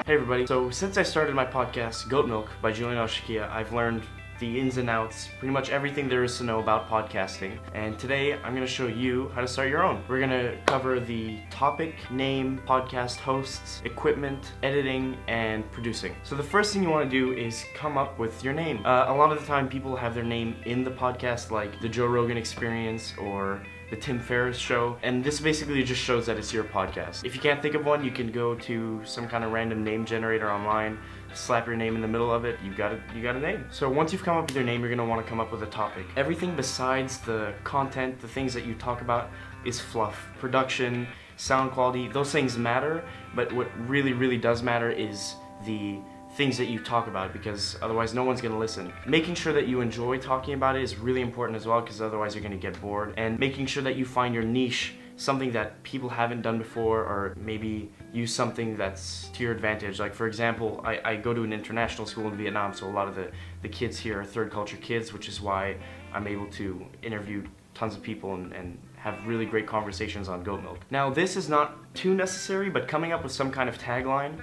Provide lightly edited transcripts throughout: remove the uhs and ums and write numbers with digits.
Hey everybody, so since I started my podcast, Goatmilk by Julian Elchakieh, I've learned the ins and outs, pretty much everything there is to know about podcasting. And today I'm going to show you how to start your own. We're going to cover the topic, name, podcast hosts, equipment, editing, and producing. So the first thing you want to do is come up with your name. A lot of the time people have their name in the podcast, like the Joe Rogan Experience or the Tim Ferriss Show, and this basically just shows that it's your podcast. If you can't think of one, you can go to some kind of random name generator online, slap your name in the middle of it, you got a name. So once you've come up with your name, you're going to want to come up with a topic. Everything besides the content, the things that you talk about, is fluff. Production, sound quality, those things matter, but what really does matter is the things that you talk about, because otherwise no one's going to listen. Making sure that you enjoy talking about it is really important as well, because otherwise you're going to get bored. And making sure that you find your niche, something that people haven't done before, or maybe use something that's to your advantage. Like for example, I go to an international school in Vietnam, so a lot of the kids here are third culture kids, which is why I'm able to interview tons of people and have really great conversations on Goatmilk. Now this is not too necessary, but coming up with some kind of tagline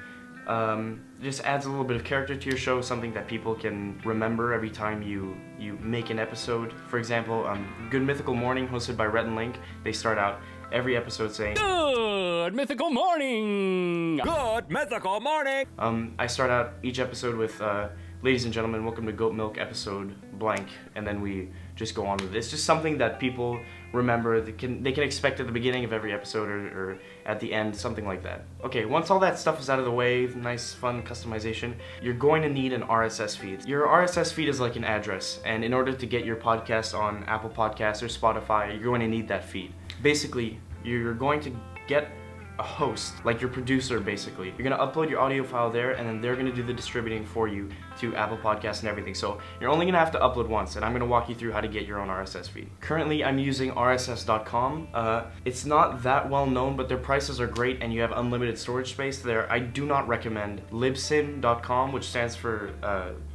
just adds a little bit of character to your show, something that people can remember every time you make an episode. For example, Good Mythical Morning, hosted by Rhett and Link, they start out every episode saying, "Good Mythical Morning! Good Mythical Morning!" I start out each episode with, "Ladies and gentlemen, welcome to Goatmilk episode blank," and then we just go on with it. It's just something that people remember, they can expect at the beginning of every episode or at the end, something like that. Okay, once all that stuff is out of the way, nice fun customization, you're going to need an RSS feed. Your RSS feed is like an address, and in order to get your podcast on Apple Podcasts or Spotify, you're going to need that feed. Basically, you're going to get a host, like your producer basically. You're gonna upload your audio file there, and then they're gonna do the distributing for you to Apple Podcasts and everything. So you're only gonna have to upload once, and I'm gonna walk you through how to get your own RSS feed. Currently, I'm using RSS.com. It's not that well known, but their prices are great, and you have unlimited storage space there. I do not recommend Libsyn.com, which stands for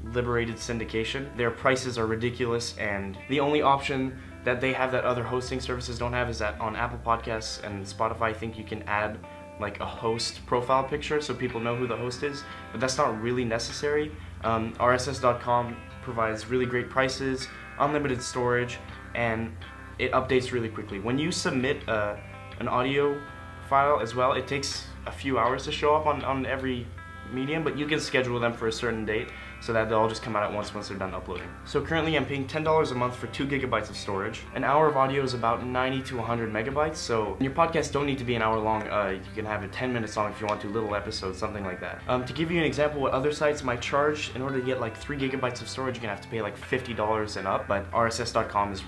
Liberated Syndication. Their prices are ridiculous, and the only option that they have that other hosting services don't have is that on Apple Podcasts and Spotify, I think you can add like a host profile picture so people know who the host is, but that's not really necessary. RSS.com provides really great prices, unlimited storage, and it updates really quickly. When you submit an audio file as well, it takes a few hours to show up on every medium, but you can schedule them for a certain date so that they'll all just come out at once they're done uploading. So currently I'm paying $10 a month for 2 gigabytes of storage. An hour of audio is about 90 to 100 megabytes, so your podcast don't need to be an hour long. You can have it 10 minutes long if you want to, little episodes, something like that. To give you an example what other sites might charge, in order to get like 3 gigabytes of storage, you're gonna have to pay like $50 and up, but RSS.com is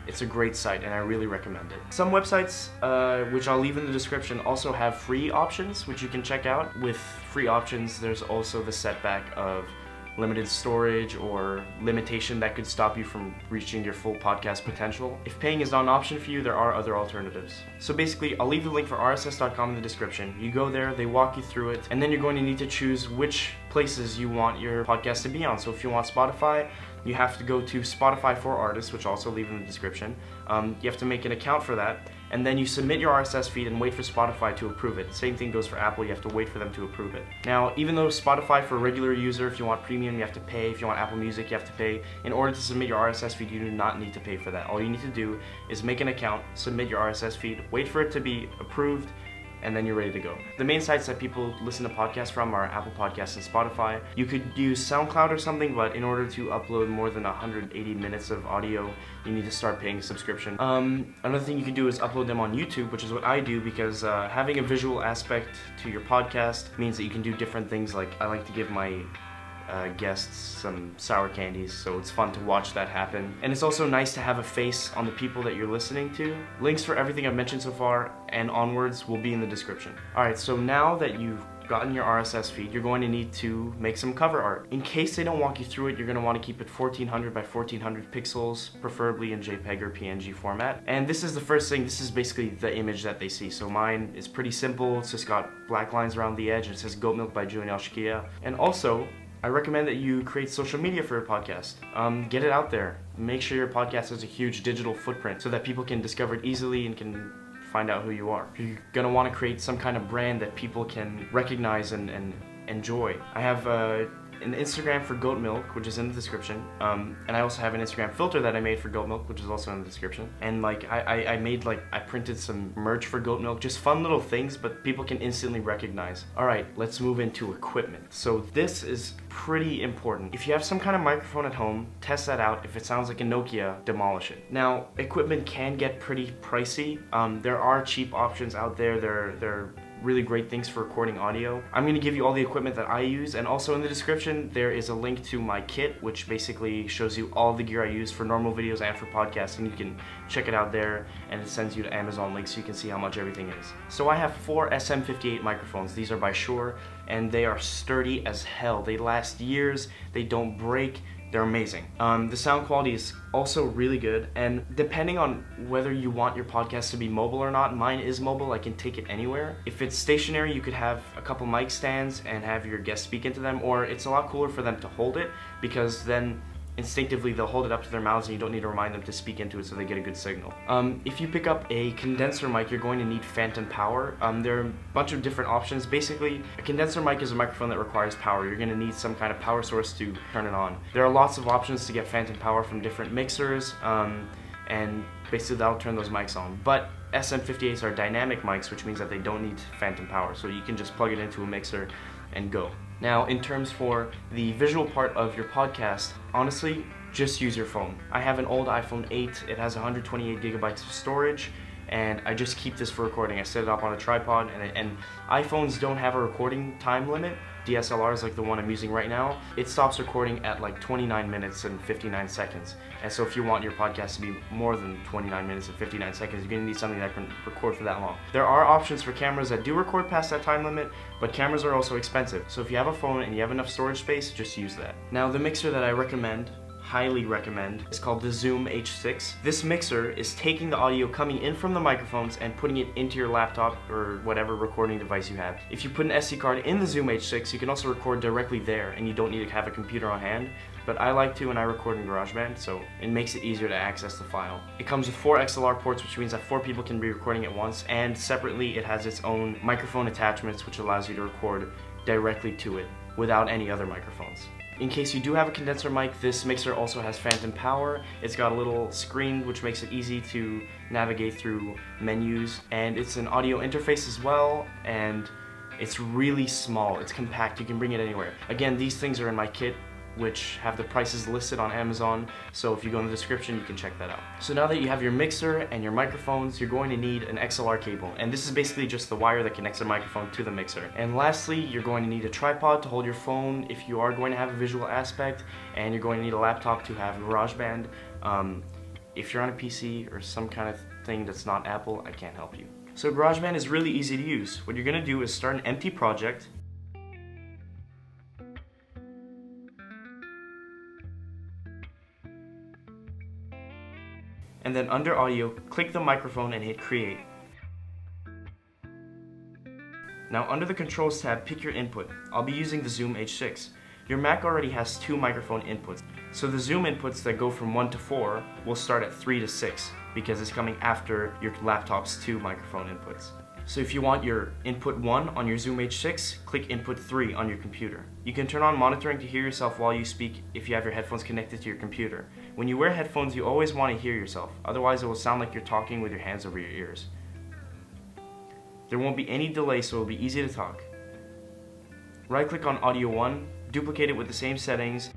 it's a great site, and I really recommend it. Some websites, which I'll leave in the description, also have free options, which you can check out. With free options, there's also the setback of limited storage or limitation that could stop you from reaching your full podcast potential. If paying is not an option for you, there are other alternatives. So basically, I'll leave the link for RSS.com in the description. You go there, they walk you through it, and then you're going to need to choose which places you want your podcast to be on. So if you want Spotify, you have to go to Spotify for Artists, which I'll also leave in the description. You have to make an account for that, and then you submit your RSS feed and wait for Spotify to approve it. Same thing goes for Apple, you have to wait for them to approve it. Now, even though Spotify for a regular user, if you want premium, you have to pay. If you want Apple Music, you have to pay. In order to submit your RSS feed, you do not need to pay for that. All you need to do is make an account, submit your RSS feed, wait for it to be approved, and then you're ready to go. The main sites that people listen to podcasts from are Apple Podcasts and Spotify. You could use SoundCloud or something, but in order to upload more than 180 minutes of audio, you need to start paying a subscription. Another thing you can do is upload them on YouTube, which is what I do, because having a visual aspect to your podcast means that you can do different things. Like I like to give my guests some sour candies, so it's fun to watch that happen. And it's also nice to have a face on the people that you're listening to. Links for everything I've mentioned so far and onwards will be in the description. Alright, so now that you've gotten your RSS feed, you're going to need to make some cover art. In case they don't walk you through it, you're going to want to keep it 1400 by 1400 pixels, preferably in JPEG or PNG format. And this is the first thing, this is basically the image that they see. So mine is pretty simple, it's just got black lines around the edge, it says Goatmilk by Julian Elchakieh. And also, I recommend that you create social media for your podcast. Get it out there. Make sure your podcast has a huge digital footprint so that people can discover it easily and can find out who you are. You're gonna want to create some kind of brand that people can recognize and enjoy. I have an Instagram for Goatmilk, which is in the description, and I also have an Instagram filter that I made for Goatmilk, which is also in the description. And like I made I printed some merch for Goatmilk, just fun little things, but people can instantly recognize. All right, let's move into equipment. So this is pretty important. If you have some kind of microphone at home, test that out. If it sounds like a Nokia, demolish it. Now, equipment can get pretty pricey. There are cheap options out there. They're really great things for recording audio. I'm going to give you all the equipment that I use, and also in the description there is a link to my kit, which basically shows you all the gear I use for normal videos and for podcasting. You can check it out there, and it sends you to Amazon links so you can see how much everything is. So I have 4 SM58 microphones. These are by Shure, and they are sturdy as hell. They last years, they don't break. They're amazing. The sound quality is also really good, and depending on whether you want your podcast to be mobile or not, mine is mobile. I can take it anywhere. If it's stationary, you could have a couple mic stands and have your guests speak into them, or it's a lot cooler for them to hold it, because then instinctively they'll hold it up to their mouths and you don't need to remind them to speak into it so they get a good signal. If you pick up a condenser mic, you're going to need phantom power. There are a bunch of different options. Basically, a condenser mic is a microphone that requires power. You're going to need some kind of power source to turn it on. There are lots of options to get phantom power from different mixers, and basically that'll turn those mics on. But SM58s are dynamic mics, which means that they don't need phantom power, so you can just plug it into a mixer and go. Now, in terms for the visual part of your podcast, honestly, just use your phone. I have an old iPhone 8. It has 128 gigabytes of storage, and I just keep this for recording. I set it up on a tripod, and iPhones don't have a recording time limit. DSLRs, like the one I'm using right now, it stops recording at like 29 minutes and 59 seconds. And so if you want your podcast to be more than 29 minutes and 59 seconds, you're going to need something that can record for that long. There are options for cameras that do record past that time limit, but cameras are also expensive. So if you have a phone and you have enough storage space, just use that. Now, the mixer that I highly recommend, is called the Zoom H6. This mixer is taking the audio coming in from the microphones and putting it into your laptop or whatever recording device you have. If you put an SD card in the Zoom H6, you can also record directly there, and you don't need to have a computer on hand. But I like to, and I record in GarageBand, so it makes it easier to access the file. It comes with 4 XLR ports, which means that 4 people can be recording at once, and separately it has its own microphone attachments, which allows you to record directly to it without any other microphones. In case you do have a condenser mic, this mixer also has phantom power. It's got a little screen which makes it easy to navigate through menus, and it's an audio interface as well, and it's really small. It's compact. You can bring it anywhere. Again, these things are in my kit, which have the prices listed on Amazon, so if you go in the description you can check that out. So now that you have your mixer and your microphones, you're going to need an XLR cable, and this is basically just the wire that connects the microphone to the mixer. And lastly, you're going to need a tripod to hold your phone if you are going to have a visual aspect, and you're going to need a laptop to have GarageBand. If you're on a PC or some kind of thing that's not Apple, I can't help you. So GarageBand is really easy to use. What you're going to do is start an empty project, and then under audio, click the microphone and hit create. Now under the controls tab, pick your input. I'll be using the Zoom H6. Your Mac already has 2 microphone inputs, so the Zoom inputs that go from 1 to 4 will start at 3 to 6 because it's coming after your laptop's 2 microphone inputs. So if you want your input 1 on your Zoom H6, click input 3 on your computer. You can turn on monitoring to hear yourself while you speak if you have your headphones connected to your computer. When you wear headphones, you always want to hear yourself, otherwise it will sound like you're talking with your hands over your ears. There won't be any delay, so it'll be easy to talk. Right click on audio 1, duplicate it with the same settings.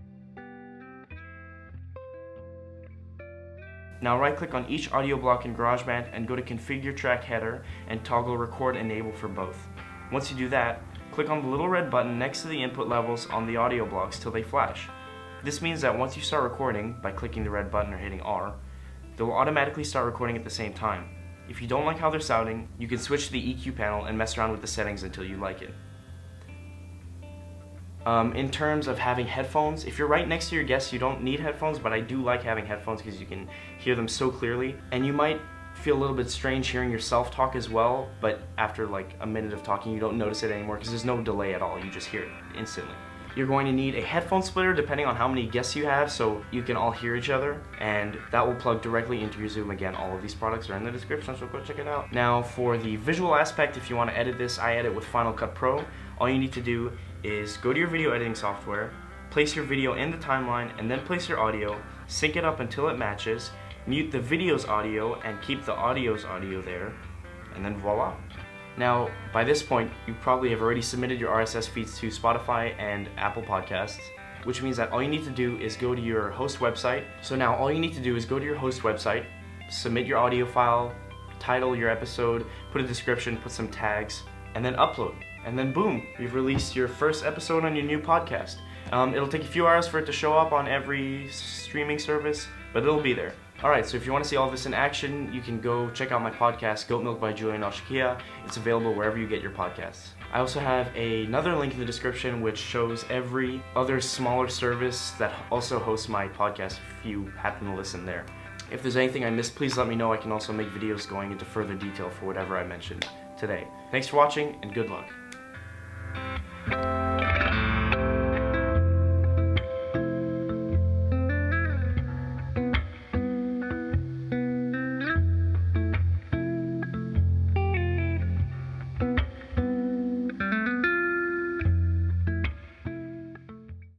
Now right click on each audio block in GarageBand and go to configure track header and toggle record enable for both. Once you do that, click on the little red button next to the input levels on the audio blocks till they flash. This means that once you start recording by clicking the red button or hitting R, they will automatically start recording at the same time. If you don't like how they're sounding, you can switch to the EQ panel and mess around with the settings until you like it. In terms of having headphones, if you're right next to your guests, you don't need headphones, but I do like having headphones because you can hear them so clearly. And you might feel a little bit strange hearing yourself talk as well, but after like a minute of talking, you don't notice it anymore because there's no delay at all. You just hear it instantly. You're going to need a headphone splitter depending on how many guests you have so you can all hear each other, and that will plug directly into your Zoom. Again, all of these products are in the description, so go check it out. Now for the visual aspect, if you want to edit this, I edit with Final Cut Pro. All you need to do is go to your video editing software, place your video in the timeline, and then place your audio, sync it up until it matches, mute the video's audio and keep the audio's audio there, and then voila. Now, by this point, you probably have already submitted your RSS feeds to Spotify and Apple Podcasts, which means that all you need to do is go to your host website. So now all you need to do is go to your host website, submit your audio file, title your episode, put a description, put some tags, and then upload. And then boom, you've released your first episode on your new podcast. It'll take a few hours for it to show up on every streaming service, but it'll be there. Alright, so if you want to see all this in action, you can go check out my podcast, Goatmilk by Julian Elchakieh. It's available wherever you get your podcasts. I also have another link in the description which shows every other smaller service that also hosts my podcast if you happen to listen there. If there's anything I missed, please let me know. I can also make videos going into further detail for whatever I mentioned today. Thanks for watching, and good luck.